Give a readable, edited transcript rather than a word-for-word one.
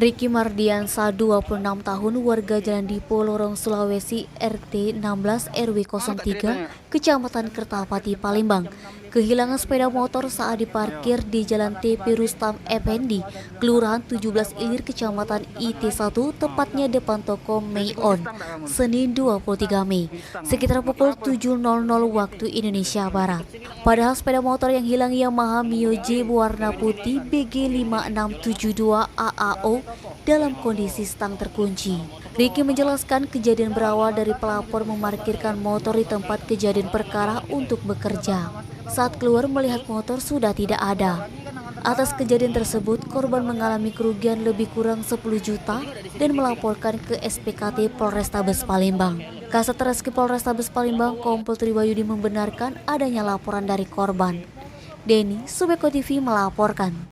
Ricky Mardiansa, 26 tahun, warga Jalan Dipo, Lorong Sulawesi, RT 16 RW 03, Kecamatan Kertapati, Palembang, kehilangan sepeda motor saat diparkir di Jalan TP Rustam Effendi, Kelurahan 17 Ilir, Kecamatan IT1, tepatnya depan toko Mayon, Senin 23 Mei, sekitar pukul 7.00 waktu Indonesia Barat. Padahal sepeda motor yang hilang Yamaha Mio J warna putih BG 5672 AAO dalam kondisi stang terkunci. Ricky menjelaskan kejadian berawal dari pelapor memarkirkan motor di tempat kejadian perkara untuk bekerja. Saat keluar melihat motor sudah tidak ada. Atas kejadian tersebut, korban mengalami kerugian lebih kurang 10 juta dan melaporkan ke SPKT Polrestabes Palembang. Kasat Reskrim Polrestabes Palembang, Kompol Triwayudi, membenarkan adanya laporan dari korban. Denny, Subeko TV melaporkan.